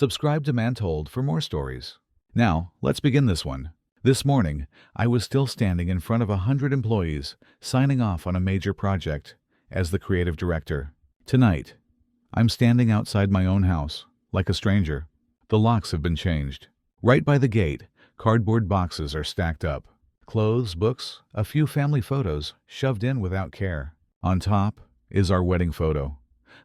Subscribe to Man Told for more stories. Now, let's begin this one. This morning, I was still standing in front of 100 employees, signing off on a major project as the creative director. Tonight, I'm standing outside my own house, like a stranger. The locks have been changed. Right by the gate, cardboard boxes are stacked up. Clothes, books, a few family photos shoved in without care. On top is our wedding photo.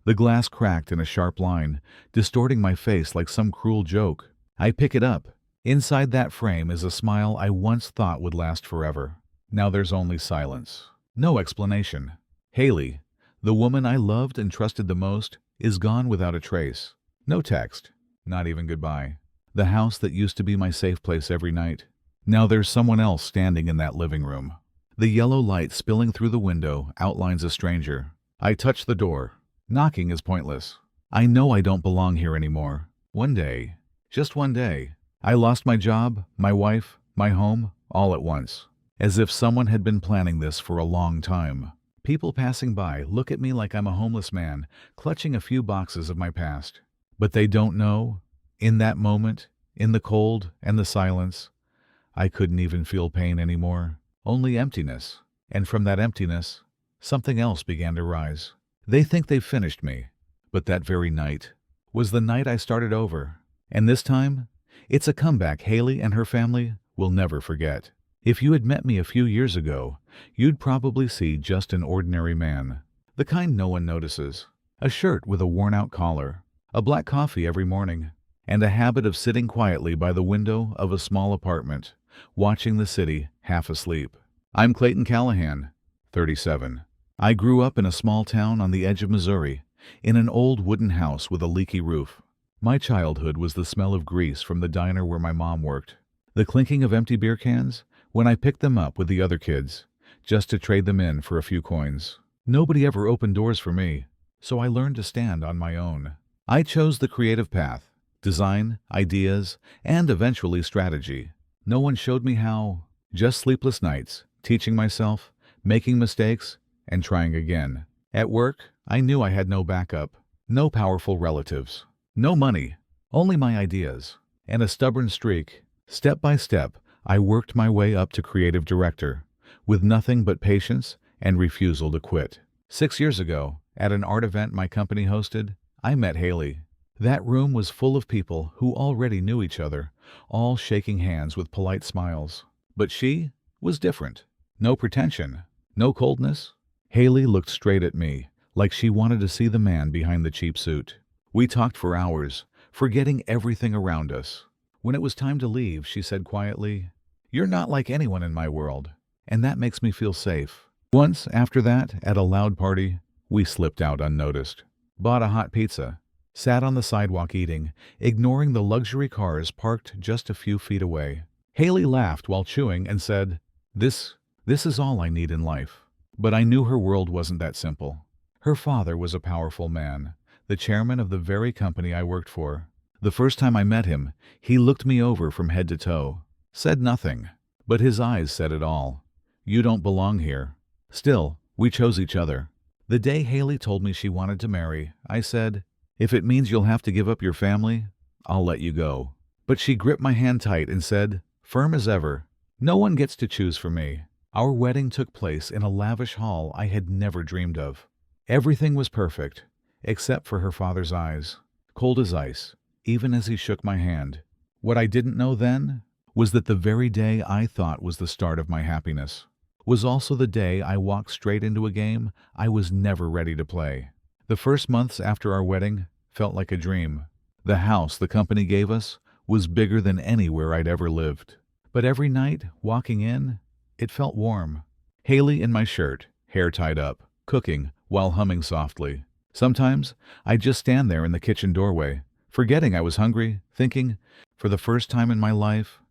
The glass cracked in a sharp line, distorting my face like some cruel joke. I pick it up. Inside that frame is a smile I once thought would last forever. Now there's only silence. No explanation. Haley, the woman I loved and trusted the most, is gone without a trace. No text. Not even goodbye. The house that used to be my safe place every night. Now there's someone else standing in that living room. The yellow light spilling through the window outlines a stranger. I touch the door. Knocking is pointless. I know I don't belong here anymore. One day, just one day, I lost my job, my wife, my home, all at once. As if someone had been planning this for a long time. People passing by look at me like I'm a homeless man, clutching a few boxes of my past. But they don't know, in that moment, in the cold and the silence, I couldn't even feel pain anymore, only emptiness. And from that emptiness, something else began to rise. They think they've finished me, but that very night was the night I started over. And this time, it's a comeback Haley and her family will never forget. If you had met me a few years ago, you'd probably see just an ordinary man. The kind no one notices. A shirt with a worn-out collar, a black coffee every morning, and a habit of sitting quietly by the window of a small apartment, watching the city half asleep. I'm Clayton Callahan, 37. I grew up in a small town on the edge of Missouri, in an old wooden house with a leaky roof. My childhood was the smell of grease from the diner where my mom worked, the clinking of empty beer cans when I picked them up with the other kids, just to trade them in for a few coins. Nobody ever opened doors for me, so I learned to stand on my own. I chose the creative path, design, ideas, and eventually strategy. No one showed me how. Just sleepless nights, teaching myself, making mistakes, and trying again. At work, I knew I had no backup, no powerful relatives, no money, only my ideas, and a stubborn streak. Step by step, I worked my way up to creative director, with nothing but patience and refusal to quit. 6 years ago, at an art event my company hosted, I met Haley. That room was full of people who already knew each other, all shaking hands with polite smiles. But she was different. No pretension, no coldness. Haley looked straight at me, like she wanted to see the man behind the cheap suit. We talked for hours, forgetting everything around us. When it was time to leave, she said quietly, "You're not like anyone in my world, and that makes me feel safe." Once, after that, at a loud party, we slipped out unnoticed. Bought a hot pizza, sat on the sidewalk eating, ignoring the luxury cars parked just a few feet away. Haley laughed while chewing and said, This is all I need in life." But I knew her world wasn't that simple. Her father was a powerful man, the chairman of the very company I worked for. The first time I met him, he looked me over from head to toe, said nothing, but his eyes said it all. "You don't belong here." Still, we chose each other. The day Haley told me she wanted to marry, I said, "If it means you'll have to give up your family, I'll let you go." But she gripped my hand tight and said, firm as ever, "No one gets to choose for me." Our wedding took place in a lavish hall I had never dreamed of. Everything was perfect, except for her father's eyes, cold as ice, even as he shook my hand. What I didn't know then was that the very day I thought was the start of my happiness was also the day I walked straight into a game I was never ready to play. The first months after our wedding felt like a dream. The house the company gave us was bigger than anywhere I'd ever lived. But every night, walking in, it felt warm. Haley in my shirt, hair tied up, cooking while humming softly. Sometimes I'd just stand there in the kitchen doorway, forgetting I was hungry, thinking, for the first time in my life,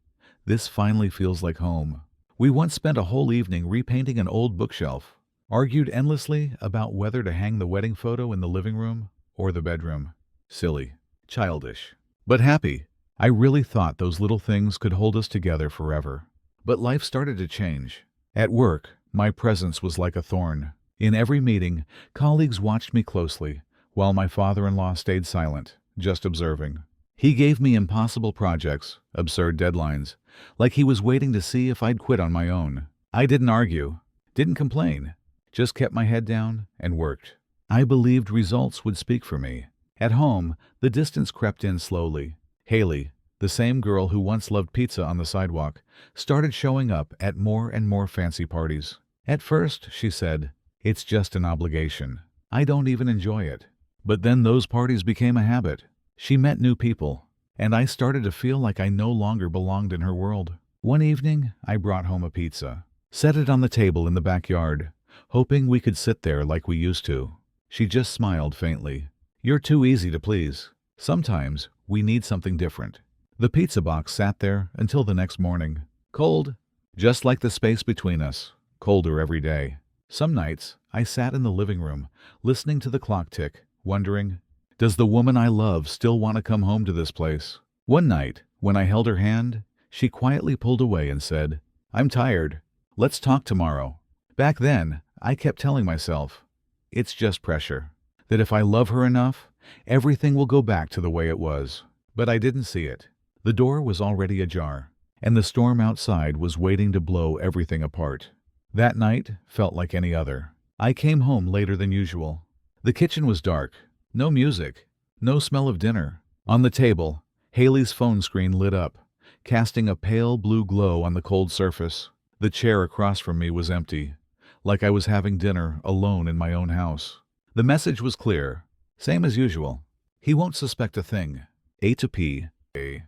this finally feels like home. We once spent a whole evening repainting an old bookshelf, argued endlessly about whether to hang the wedding photo in the living room or the bedroom. Silly, childish, but happy. I really thought those little things could hold us together forever. But life started to change. At work, my presence was like a thorn. In every meeting, colleagues watched me closely, while my father-in-law stayed silent, just observing. He gave me impossible projects, absurd deadlines, like he was waiting to see if I'd quit on my own. I didn't argue, didn't complain, just kept my head down and worked. I believed results would speak for me. At home, the distance crept in slowly. Haley, the same girl who once loved pizza on the sidewalk, started showing up at more and more fancy parties. At first, she said, "It's just an obligation. I don't even enjoy it." But then those parties became a habit. She met new people, and I started to feel like I no longer belonged in her world. One evening, I brought home a pizza, set it on the table in the backyard, hoping we could sit there like we used to. She just smiled faintly. "You're too easy to please. Sometimes we need something different." The pizza box sat there until the next morning. Cold, just like the space between us, colder every day. Some nights, I sat in the living room, listening to the clock tick, wondering, does the woman I love still want to come home to this place? One night, when I held her hand, she quietly pulled away and said, "I'm tired. Let's talk tomorrow." Back then, I kept telling myself, it's just pressure, that if I love her enough, everything will go back to the way it was. But I didn't see it. The door was already ajar, and the storm outside was waiting to blow everything apart. That night felt like any other. I came home later than usual. The kitchen was dark. No music. No smell of dinner. On the table, Haley's phone screen lit up, casting a pale blue glow on the cold surface. The chair across from me was empty, like I was having dinner alone in my own house. The message was clear. Same as usual. He won't suspect a thing. A to P. A.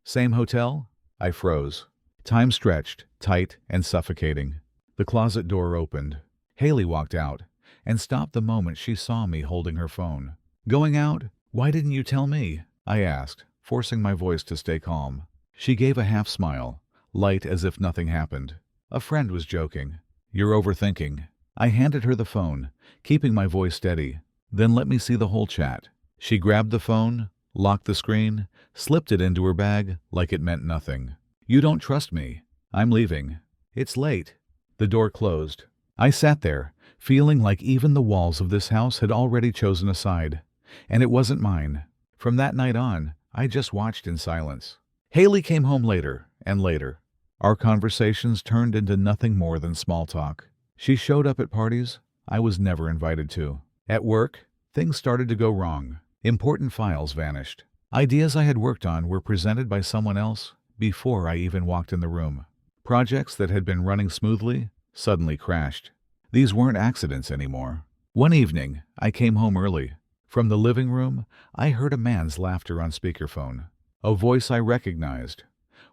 Same hotel? I froze. Time stretched, tight and suffocating. The closet door opened. Haley walked out and stopped the moment she saw me holding her phone. "Going out? Why didn't you tell me?" I asked, forcing my voice to stay calm. She gave a half smile, light as if nothing happened. "A friend was joking. You're overthinking." I handed her the phone, keeping my voice steady. "Then let me see the whole chat." She grabbed the phone, locked the screen, slipped it into her bag like it meant nothing. "You don't trust me. I'm leaving. It's late." The door closed. I sat there, feeling like even the walls of this house had already chosen a side. And it wasn't mine. From that night on, I just watched in silence. Haley came home later and later. Our conversations turned into nothing more than small talk. She showed up at parties I was never invited to. At work, things started to go wrong. Important files vanished. Ideas I had worked on were presented by someone else before I even walked in the room. Projects that had been running smoothly suddenly crashed. These weren't accidents anymore. One evening, I came home early. From the living room, I heard a man's laughter on speakerphone. A voice I recognized.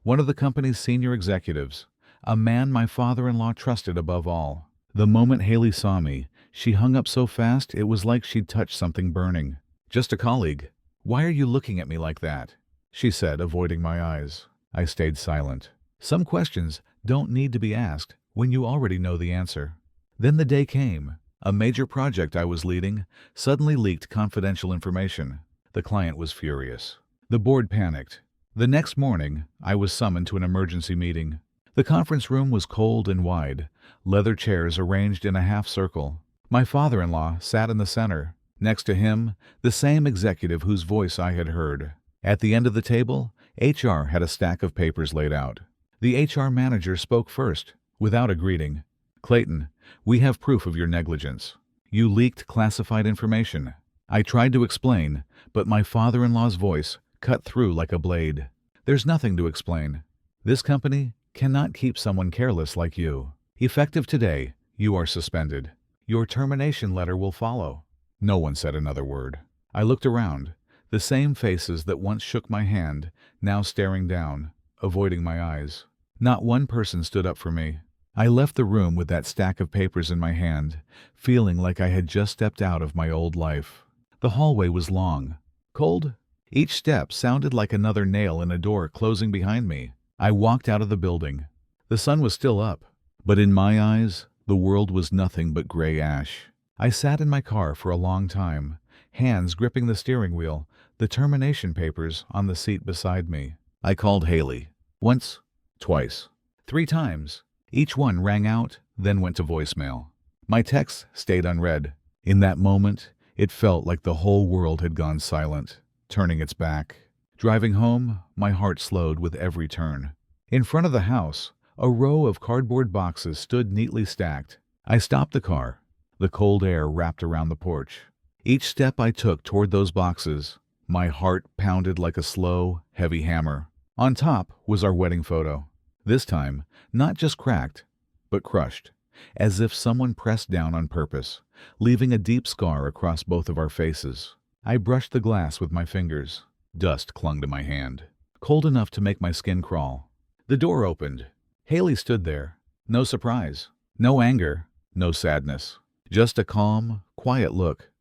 One of the company's senior executives. A man my father-in-law trusted above all. The moment Haley saw me, she hung up so fast it was like she'd touched something burning. "Just a colleague." "Why are you looking at me like that?" she said, avoiding my eyes. I stayed silent. Some questions don't need to be asked when you already know the answer. Then the day came. A major project I was leading suddenly leaked confidential information. The client was furious. The board panicked. The next morning, I was summoned to an emergency meeting. The conference room was cold and wide, leather chairs arranged in a half circle. My father-in-law sat in the center. Next to him, the same executive whose voice I had heard. At the end of the table, HR had a stack of papers laid out. The HR manager spoke first, without a greeting. "Clayton, we have proof of your negligence. You leaked classified information." I tried to explain, but my father-in-law's voice cut through like a blade. "There's nothing to explain. This company cannot keep someone careless like you. Effective today, you are suspended. Your termination letter will follow." No one said another word. I looked around. The same faces that once shook my hand, now staring down, avoiding my eyes. Not one person stood up for me. I left the room with that stack of papers in my hand, feeling like I had just stepped out of my old life. The hallway was long, cold. Each step sounded like another nail in a door closing behind me. I walked out of the building. The sun was still up, but in my eyes, the world was nothing but gray ash. I sat in my car for a long time, hands gripping the steering wheel, the termination papers on the seat beside me. I called Haley. Once, twice, 3 times. Each one rang out, then went to voicemail. My texts stayed unread. In that moment, it felt like the whole world had gone silent, turning its back. Driving home, my heart slowed with every turn. In front of the house, a row of cardboard boxes stood neatly stacked. I stopped the car. The cold air wrapped around the porch. Each step I took toward those boxes, my heart pounded like a slow, heavy hammer. On top was our wedding photo. This time, not just cracked, but crushed, as if someone pressed down on purpose, leaving a deep scar across both of our faces. I brushed the glass with my fingers. Dust clung to my hand, cold enough to make my skin crawl. The door opened. Haley stood there. No surprise, no anger, no sadness. Just a calm, quiet look,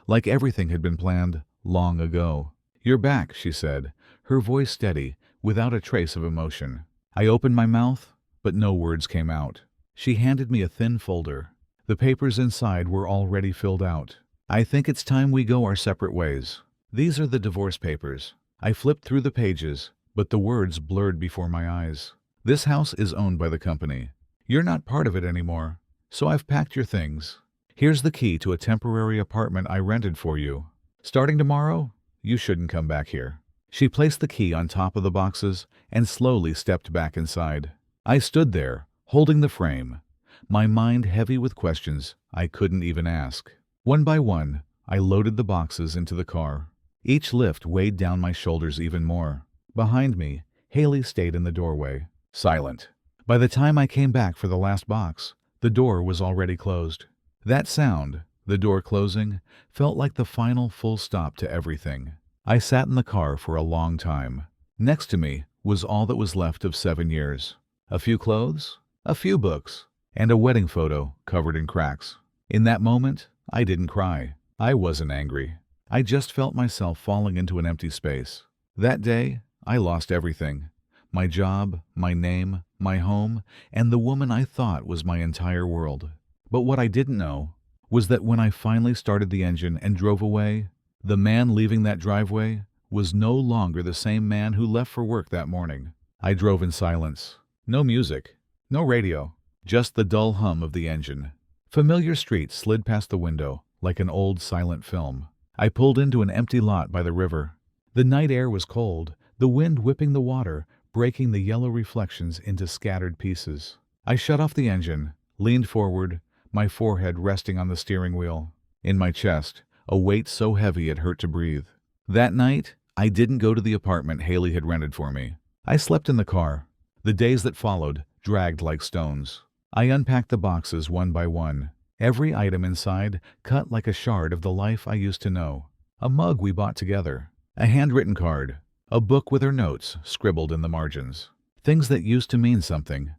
like everything had been planned long ago. "You're back," she said, her voice steady, without a trace of emotion. I opened my mouth, but no words came out. She handed me a thin folder. The papers inside were already filled out. "I think it's time we go our separate ways. These are the divorce papers." I flipped through the pages, but the words blurred before my eyes. "This house is owned by the company. You're not part of it anymore, so I've packed your things. Here's the key to a temporary apartment I rented for you. Starting tomorrow, you shouldn't come back here." She placed the key on top of the boxes and slowly stepped back inside. I stood there, holding the frame, my mind heavy with questions I couldn't even ask. One by one, I loaded the boxes into the car. Each lift weighed down my shoulders even more. Behind me, Haley stayed in the doorway, silent. By the time I came back for the last box, the door was already closed. That sound, the door closing, felt like the final full stop to everything. I sat in the car for a long time. Next to me was all that was left of 7 years. A few clothes, a few books, and a wedding photo covered in cracks. In that moment, I didn't cry. I wasn't angry. I just felt myself falling into an empty space. That day, I lost everything. My job, my name, my home, and the woman I thought was my entire world. But what I didn't know was that when I finally started the engine and drove away, the man leaving that driveway was no longer the same man who left for work that morning. I drove in silence. No music, no radio, just the dull hum of the engine. Familiar streets slid past the window like an old silent film. I pulled into an empty lot by the river. The night air was cold, the wind whipping the water, breaking the yellow reflections into scattered pieces. I shut off the engine, leaned forward, my forehead resting on the steering wheel. In my chest, a weight so heavy it hurt to breathe. That night, I didn't go to the apartment Haley had rented for me. I slept in the car. The days that followed dragged like stones. I unpacked the boxes one by one. Every item inside cut like a shard of the life I used to know. A mug we bought together, a handwritten card, a book with her notes scribbled in the margins. Things that used to mean something.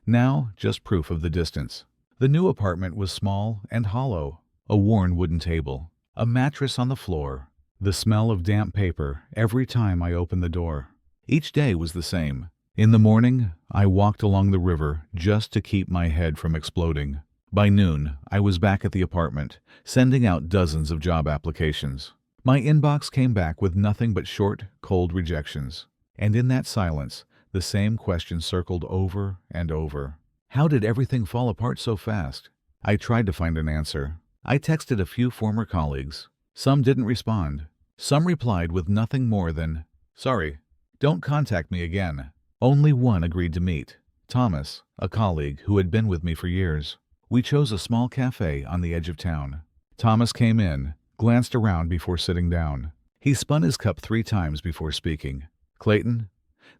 Now, just proof of the distance. The new apartment was small and hollow. A worn wooden table, a mattress on the floor, the smell of damp paper every time I opened the door. Each day was the same. In the morning, I walked along the river just to keep my head from exploding. By noon, I was back at the apartment, sending out dozens of job applications. My inbox came back with nothing but short, cold rejections. And in that silence, the same question circled over and over. How did everything fall apart so fast? I tried to find an answer. I texted a few former colleagues. Some didn't respond. Some replied with nothing more than, "Sorry, don't contact me again." Only one agreed to meet. Thomas, a colleague who had been with me for years. We chose a small cafe on the edge of town. Thomas came in, glanced around before sitting down. He spun his cup 3 times before speaking. "Clayton,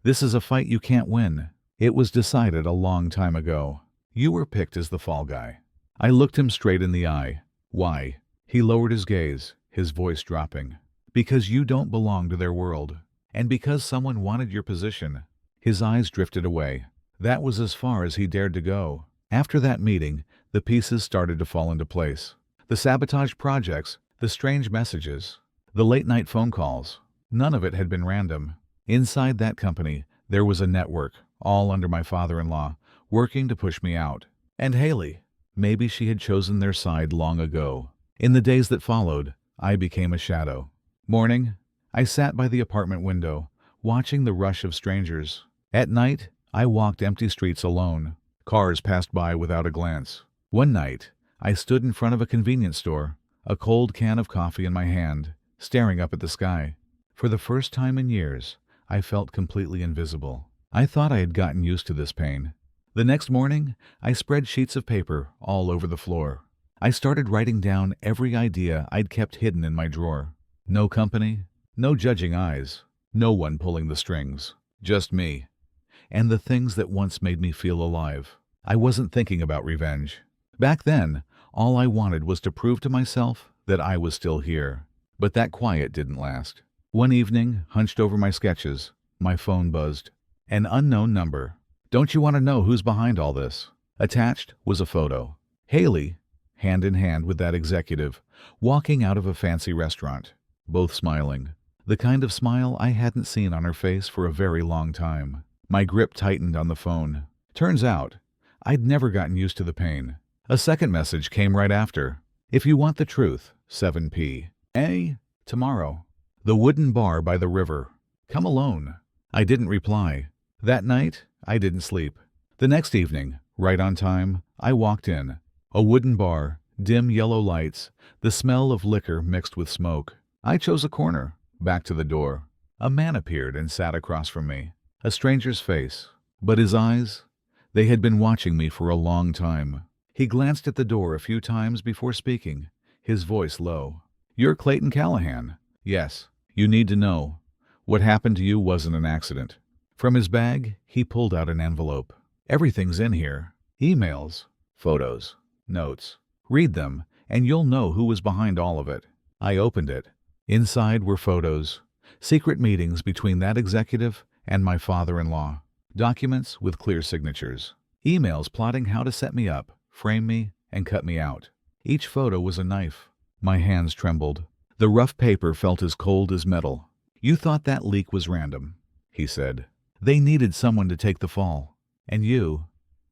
this is a fight you can't win. It was decided a long time ago. You were picked as the fall guy." I looked him straight in the eye. "Why?" He lowered his gaze, his voice dropping. "Because you don't belong to their world. And because someone wanted your position." His eyes drifted away. That was as far as he dared to go. After that meeting, the pieces started to fall into place. The sabotage projects, the strange messages, the late-night phone calls. None of it had been random. Inside that company, there was a network, all under my father-in-law, working to push me out. And Haley, maybe she had chosen their side long ago. In the days that followed, I became a shadow. Morning, I sat by the apartment window, watching the rush of strangers. At night, I walked empty streets alone. Cars passed by without a glance. One night, I stood in front of a convenience store, a cold can of coffee in my hand, staring up at the sky. For the first time in years, I felt completely invisible. I thought I had gotten used to this pain. The next morning, I spread sheets of paper all over the floor. I started writing down every idea I'd kept hidden in my drawer. No company, no judging eyes, no one pulling the strings. Just me. And the things that once made me feel alive. I wasn't thinking about revenge. Back then, all I wanted was to prove to myself that I was still here. But that quiet didn't last. One evening, hunched over my sketches, my phone buzzed. An unknown number. Don't you want to know who's behind all this? Attached was a photo. Haley, hand in hand with that executive, walking out of a fancy restaurant, both smiling. The kind of smile I hadn't seen on her face for a very long time. My grip tightened on the phone. Turns out, I'd never gotten used to the pain. A second message came right after. If you want the truth, 7 p.m. tomorrow. The wooden bar by the river. Come alone. I didn't reply. That night, I didn't sleep. The next evening, right on time, I walked in. A wooden bar, dim yellow lights, the smell of liquor mixed with smoke. I chose a corner, back to the door. A man appeared and sat across from me. A stranger's face, but his eyes, they had been watching me for a long time. He glanced at the door a few times before speaking, his voice low. You're Clayton Callahan. Yes, you need to know. What happened to you wasn't an accident. From his bag, he pulled out an envelope. Everything's in here. Emails, photos, notes. Read them, and you'll know who was behind all of it. I opened it. Inside were photos, secret meetings between that executive and my father-in-law, documents with clear signatures, emails plotting how to set me up, frame me, and cut me out. Each photo was a knife. My hands trembled. The rough paper felt as cold as metal. You thought that leak was random, he said. They needed someone to take the fall. And you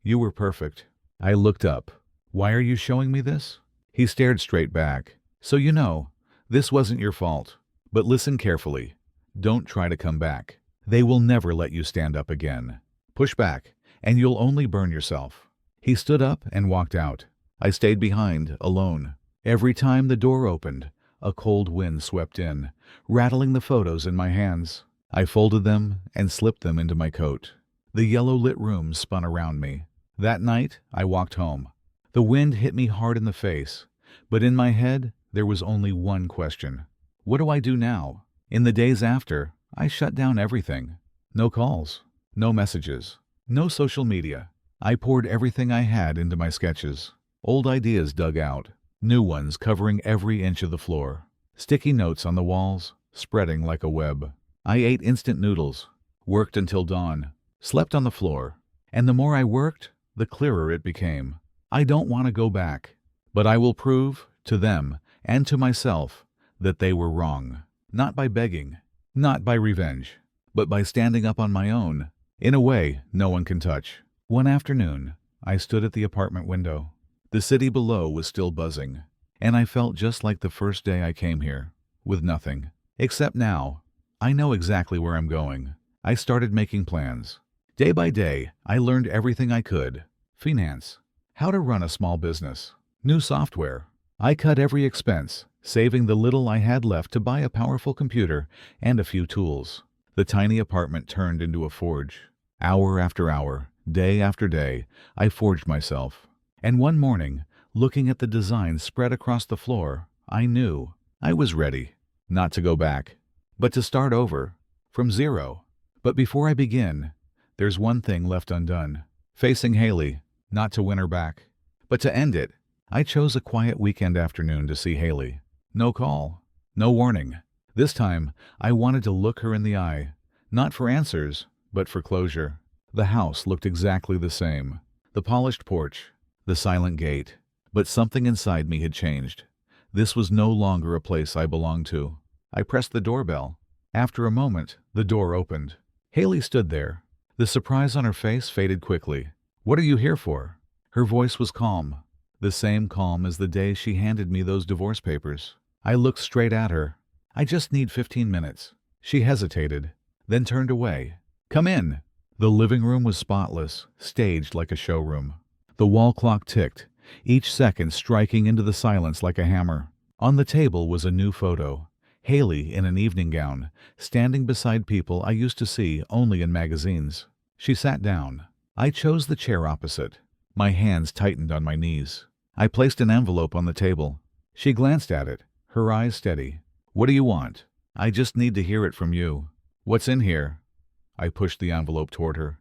were perfect. I looked up. Why are you showing me this? He stared straight back. So you know, this wasn't your fault. But listen carefully. Don't try to come back. They will never let you stand up again. Push back, and you'll only burn yourself. He stood up and walked out. I stayed behind, alone. Every time the door opened, a cold wind swept in, rattling the photos in my hands. I folded them and slipped them into my coat. The yellow-lit room spun around me. That night, I walked home. The wind hit me hard in the face, but in my head, there was only one question. What do I do now? In the days after, I shut down everything. No calls, no messages, no social media. I poured everything I had into my sketches. Old ideas dug out, new ones covering every inch of the floor. Sticky notes on the walls, spreading like a web. I ate instant noodles, worked until dawn, slept on the floor, and the more I worked, the clearer it became. I don't want to go back, but I will prove, to them and to myself, that they were wrong. Not by begging, not by revenge, but by standing up on my own, in a way no one can touch. One afternoon, I stood at the apartment window. The city below was still buzzing, and I felt just like the first day I came here, with nothing. Except now, I know exactly where I'm going. I started making plans. Day by day, I learned everything I could. Finance, how to run a small business, new software. I cut every expense, saving the little I had left to buy a powerful computer and a few tools. The tiny apartment turned into a forge. Hour after hour, day after day, I forged myself. And one morning, looking at the designs spread across the floor, I knew I was ready, not to go back, but to start over, from zero. But before I begin, there's one thing left undone. Facing Haley, not to win her back, but to end it. I chose a quiet weekend afternoon to see Haley. No call, no warning. This time, I wanted to look her in the eye, not for answers, but for closure. The house looked exactly the same. The polished porch, the silent gate. But something inside me had changed. This was no longer a place I belonged to. I pressed the doorbell. After a moment, the door opened. Haley stood there. The surprise on her face faded quickly. What are you here for? Her voice was calm. The same calm as the day she handed me those divorce papers. I looked straight at her. I just need 15 minutes. She hesitated, then turned away. Come in. The living room was spotless, staged like a showroom. The wall clock ticked, each second striking into the silence like a hammer. On the table was a new photo. Haley in an evening gown, standing beside people I used to see only in magazines. She sat down. I chose the chair opposite. My hands tightened on my knees. I placed an envelope on the table. She glanced at it, her eyes steady. "What do you want?" "I just need to hear it from you." "What's in here?" I pushed the envelope toward her.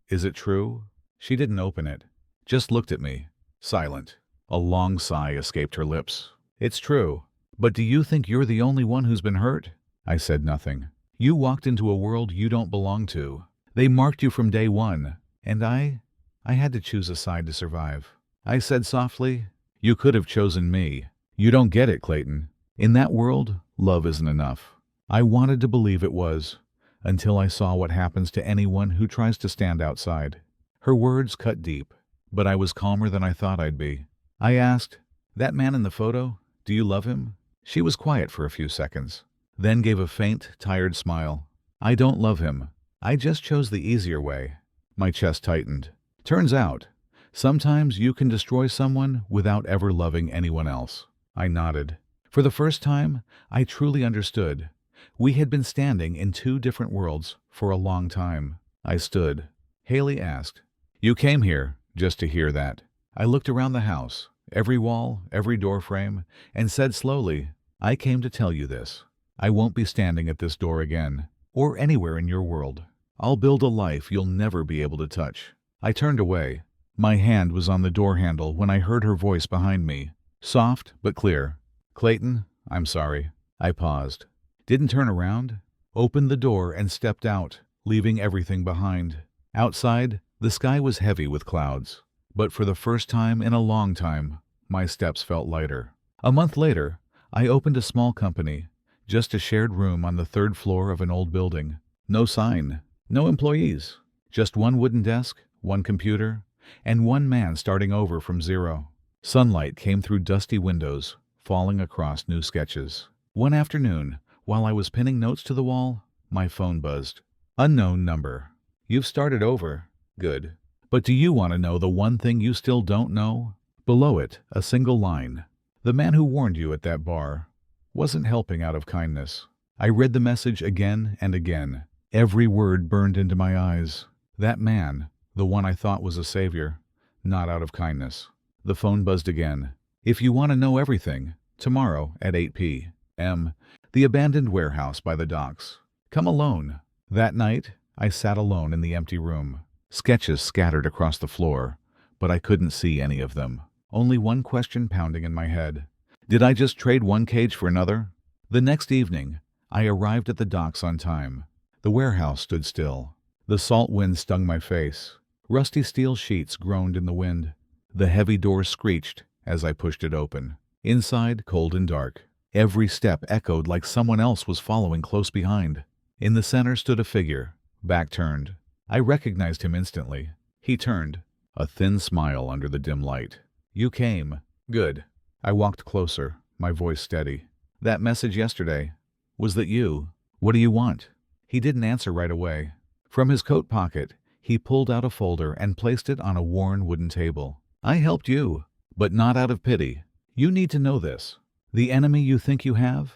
"Is it true?" She didn't open it, just looked at me, silent. A long sigh escaped her lips. "It's true. But do you think you're the only one who's been hurt?" I said nothing. "You walked into a world you don't belong to. They marked you from day one. And I had to choose a side to survive." I said softly, "You could have chosen me. You don't get it, Clayton. In that world, love isn't enough." I wanted to believe it was, until I saw what happens to anyone who tries to stand outside. Her words cut deep, but I was calmer than I thought I'd be. I asked, "That man in the photo, do you love him?" She was quiet for a few seconds, then gave a faint, tired smile. "I don't love him. I just chose the easier way." My chest tightened. "Turns out, sometimes you can destroy someone without ever loving anyone else." I nodded. For the first time, I truly understood. We had been standing in two different worlds for a long time. I stood. Haley asked, "You came here just to hear that?" I looked around the house, every wall, every door frame, and said slowly, "I came to tell you this. I won't be standing at this door again, or anywhere in your world. I'll build a life you'll never be able to touch." I turned away. My hand was on the door handle when I heard her voice behind me, soft but clear. "Clayton, I'm sorry." I paused. Didn't turn around. Opened the door and stepped out, leaving everything behind. Outside, the sky was heavy with clouds. But for the first time in a long time, my steps felt lighter. A month later, I opened a small company, just a shared room on the third floor of an old building. No sign, no employees, just one wooden desk, one computer, and one man starting over from zero. Sunlight came through dusty windows, falling across new sketches. One afternoon, while I was pinning notes to the wall, my phone buzzed. "Unknown number. You've started over. Good. But do you want to know the one thing you still don't know?" Below it, a single line. "The man who warned you at that bar wasn't helping out of kindness." I read the message again and again. Every word burned into my eyes. That man, the one I thought was a savior, not out of kindness. The phone buzzed again. "If you want to know everything, tomorrow at 8 p.m. The abandoned warehouse by the docks. Come alone." That night, I sat alone in the empty room. Sketches scattered across the floor, but I couldn't see any of them. Only one question pounding in my head. Did I just trade one cage for another? The next evening, I arrived at the docks on time. The warehouse stood still. The salt wind stung my face. Rusty steel sheets groaned in the wind. The heavy door screeched as I pushed it open. Inside, cold and dark. Every step echoed like someone else was following close behind. In the center stood a figure, back turned. I recognized him instantly. He turned, a thin smile under the dim light. "You came. Good." I walked closer, my voice steady. "That message yesterday, was that you? What do you want?" He didn't answer right away. From his coat pocket, he pulled out a folder and placed it on a worn wooden table. "I helped you, but not out of pity. You need to know this. The enemy you think you have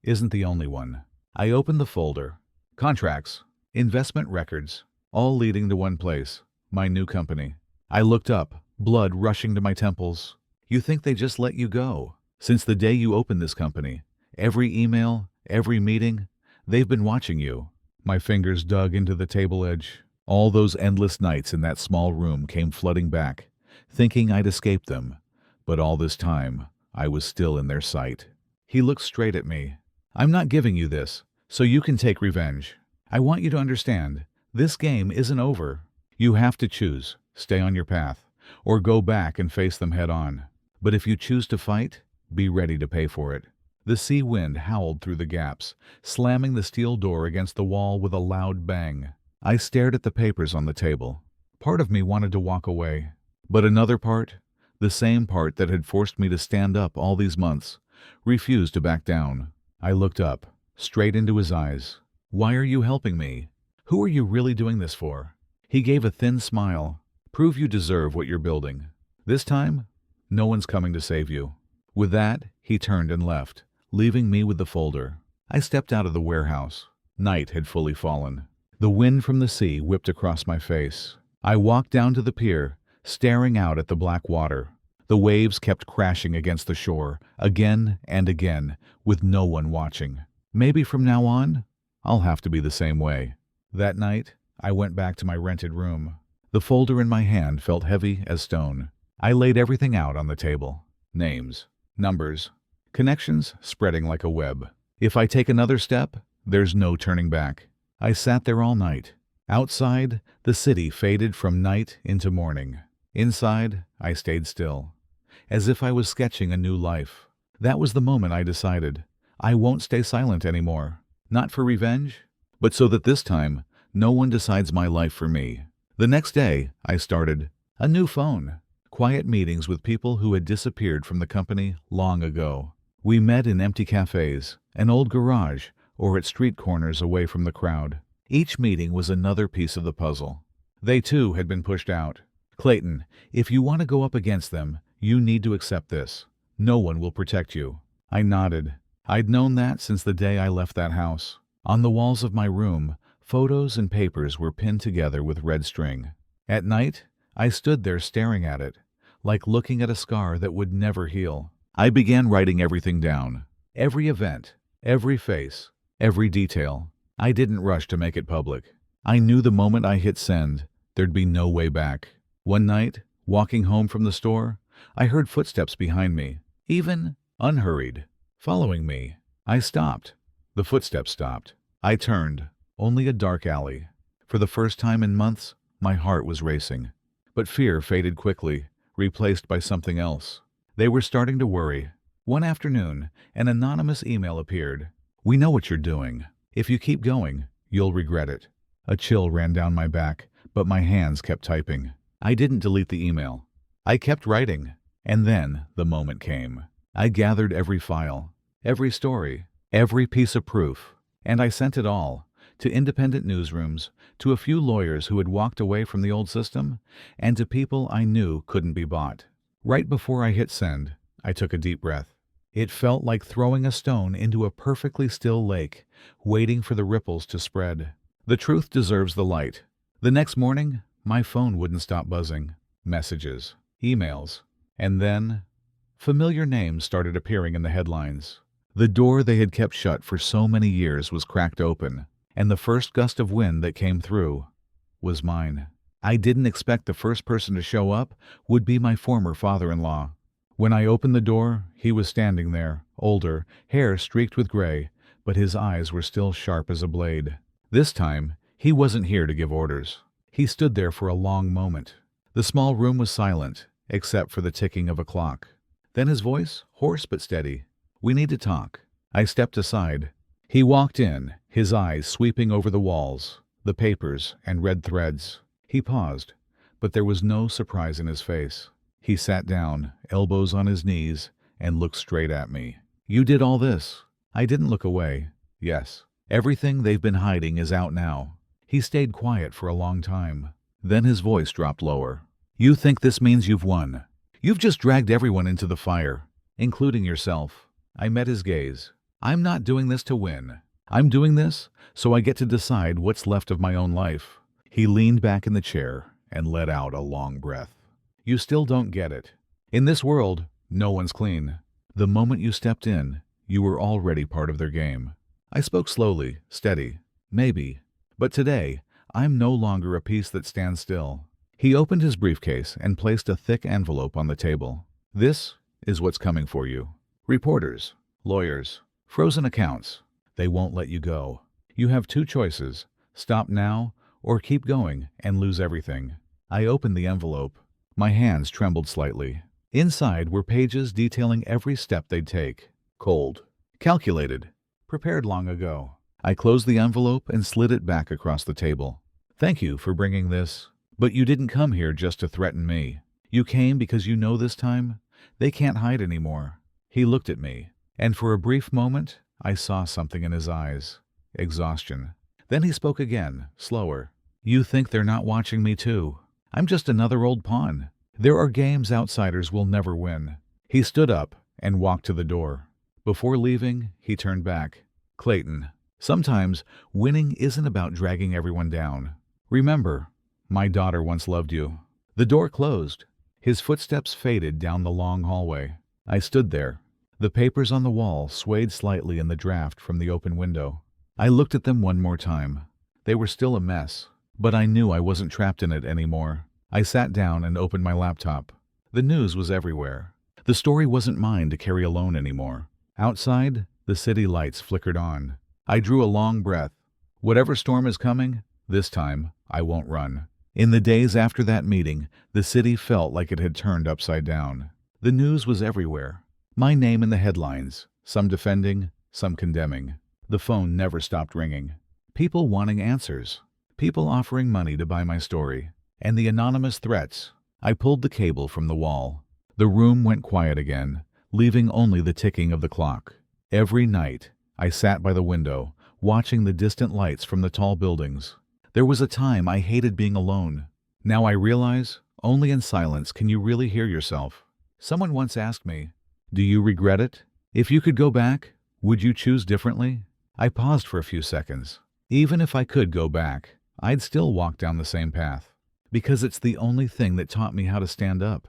isn't the only one." I opened the folder. Contracts, investment records, all leading to one place, my new company. I looked up, blood rushing to my temples. "You think they just let you go? Since the day you opened this company, every email, every meeting, they've been watching you." My fingers dug into the table edge. All those endless nights in that small room came flooding back, thinking I'd escaped them. But all this time, I was still in their sight. He looked straight at me. "I'm not giving you this, so you can take revenge. I want you to understand, this game isn't over. You have to choose, stay on your path, or go back and face them head on. But if you choose to fight, be ready to pay for it." The sea wind howled through the gaps, slamming the steel door against the wall with a loud bang. I stared at the papers on the table. Part of me wanted to walk away, but another part, the same part that had forced me to stand up all these months, refused to back down. I looked up, straight into his eyes. "Why are you helping me? Who are you really doing this for?" He gave a thin smile. "Prove you deserve what you're building. This time, no one's coming to save you." With that, he turned and left, leaving me with the folder. I stepped out of the warehouse. Night had fully fallen. The wind from the sea whipped across my face. I walked down to the pier, staring out at the black water. The waves kept crashing against the shore, again and again, with no one watching. Maybe from now on, I'll have to be the same way. That night, I went back to my rented room. The folder in my hand felt heavy as stone. I laid everything out on the table. Names, numbers, connections spreading like a web. If I take another step, there's no turning back. I sat there all night. Outside, the city faded from night into morning. Inside, I stayed still, as if I was sketching a new life. That was the moment I decided, I won't stay silent anymore. Not for revenge, but so that this time, no one decides my life for me. The next day, I started a new phone. Quiet meetings with people who had disappeared from the company long ago. We met in empty cafes, an old garage, or at street corners away from the crowd. Each meeting was another piece of the puzzle. They too had been pushed out. Clayton, if you want to go up against them, you need to accept this. No one will protect you. I nodded. I'd known that since the day I left that house. On the walls of my room, photos and papers were pinned together with red string. At night, I stood there staring at it, like looking at a scar that would never heal. I began writing everything down. Every event, every face, every detail. I didn't rush to make it public. I knew the moment I hit send, there'd be no way back. One night, walking home from the store, I heard footsteps behind me, even unhurried, following me. I stopped. The footsteps stopped. I turned. Only a dark alley. For the first time in months, my heart was racing. But fear faded quickly, replaced by something else. They were starting to worry. One afternoon, an anonymous email appeared. "We know what you're doing. If you keep going, you'll regret it." A chill ran down my back, but my hands kept typing. I didn't delete the email. I kept writing. And then the moment came. I gathered every file, every story, every piece of proof, and I sent it all to independent newsrooms, to a few lawyers who had walked away from the old system, and to people I knew couldn't be bought. Right before I hit send, I took a deep breath. It felt like throwing a stone into a perfectly still lake, waiting for the ripples to spread. The truth deserves the light. The next morning, my phone wouldn't stop buzzing. Messages, emails, and then familiar names started appearing in the headlines. The door they had kept shut for so many years was cracked open, and the first gust of wind that came through was mine. I didn't expect the first person to show up would be my former father-in-law. When I opened the door, he was standing there, older, hair streaked with gray, but his eyes were still sharp as a blade. This time, he wasn't here to give orders. He stood there for a long moment. The small room was silent, except for the ticking of a clock. Then his voice, hoarse but steady. "We need to talk." I stepped aside. He walked in, his eyes sweeping over the walls, the papers, and red threads. He paused, but there was no surprise in his face. He sat down, elbows on his knees, and looked straight at me. "You did all this." I didn't look away. "Yes. Everything they've been hiding is out now." He stayed quiet for a long time. Then his voice dropped lower. "You think this means you've won? You've just dragged everyone into the fire, including yourself." I met his gaze. "I'm not doing this to win. I'm doing this so I get to decide what's left of my own life." He leaned back in the chair and let out a long breath. "You still don't get it. In this world, no one's clean. The moment you stepped in, you were already part of their game." I spoke slowly, steady. "Maybe. But today, I'm no longer a piece that stands still." He opened his briefcase and placed a thick envelope on the table. "This is what's coming for you. Reporters, lawyers, frozen accounts. They won't let you go. You have two choices. Stop now or keep going and lose everything." I opened the envelope. My hands trembled slightly. Inside were pages detailing every step they'd take. Cold, calculated, prepared long ago. I closed the envelope and slid it back across the table. "Thank you for bringing this. But you didn't come here just to threaten me. You came because you know this time they can't hide anymore." He looked at me, and for a brief moment, I saw something in his eyes. Exhaustion. Then he spoke again, slower. "You think they're not watching me too? I'm just another old pawn. There are games outsiders will never win." He stood up and walked to the door. Before leaving, he turned back. Clayton, sometimes winning isn't about dragging everyone down. Remember, my daughter once loved you. The door closed. His footsteps faded down the long hallway. I stood there. The papers on the wall swayed slightly in the draft from the open window. I looked at them one more time. They were still a mess, but I knew I wasn't trapped in it anymore. I sat down and opened my laptop. The news was everywhere. The story wasn't mine to carry alone anymore. Outside, the city lights flickered on. I drew a long breath. Whatever storm is coming, this time I won't run. In the days after that meeting, the city felt like it had turned upside down. The news was everywhere. My name in the headlines, some defending, some condemning. The phone never stopped ringing. People wanting answers. People offering money to buy my story. And the anonymous threats. I pulled the cable from the wall. The room went quiet again, leaving only the ticking of the clock. Every night, I sat by the window, watching the distant lights from the tall buildings. There was a time I hated being alone. Now I realize, only in silence can you really hear yourself. Someone once asked me, "Do you regret it? If you could go back, would you choose differently?" I paused for a few seconds. Even if I could go back, I'd still walk down the same path. Because it's the only thing that taught me how to stand up,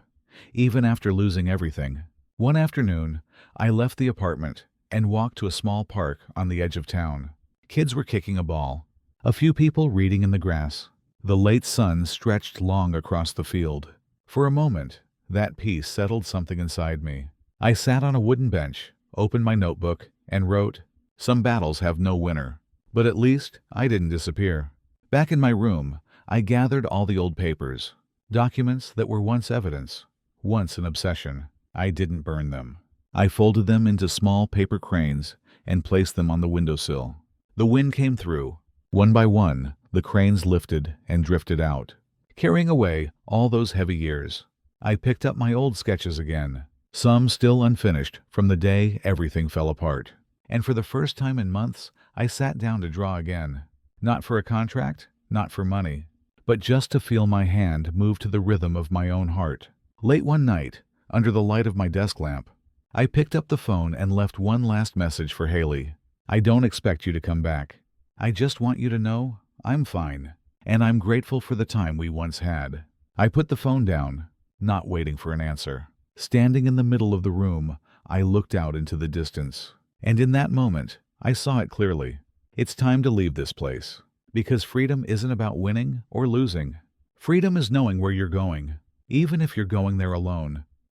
even after losing everything. One afternoon, I left the apartment and walked to a small park on the edge of town. Kids were kicking a ball. A few people reading in the grass. The late sun stretched long across the field. For a moment, that peace settled something inside me. I sat on a wooden bench, opened my notebook, and wrote, "Some battles have no winner." But at least I didn't disappear. Back in my room, I gathered all the old papers, documents that were once evidence, once an obsession. I didn't burn them. I folded them into small paper cranes and placed them on the windowsill. The wind came through. One by one, the cranes lifted and drifted out, carrying away all those heavy years. I picked up my old sketches again, some still unfinished from the day everything fell apart. And for the first time in months, I sat down to draw again. Not for a contract, not for money, but just to feel my hand move to the rhythm of my own heart. Late one night, under the light of my desk lamp, I picked up the phone and left one last message for Haley. "I don't expect you to come back. I just want you to know I'm fine, and I'm grateful for the time we once had." I put the phone down, not waiting for an answer. Standing in the middle of the room, I looked out into the distance. And in that moment, I saw it clearly. It's time to leave this place. Because freedom isn't about winning or losing. Freedom is knowing where you're going, even if you're going there alone.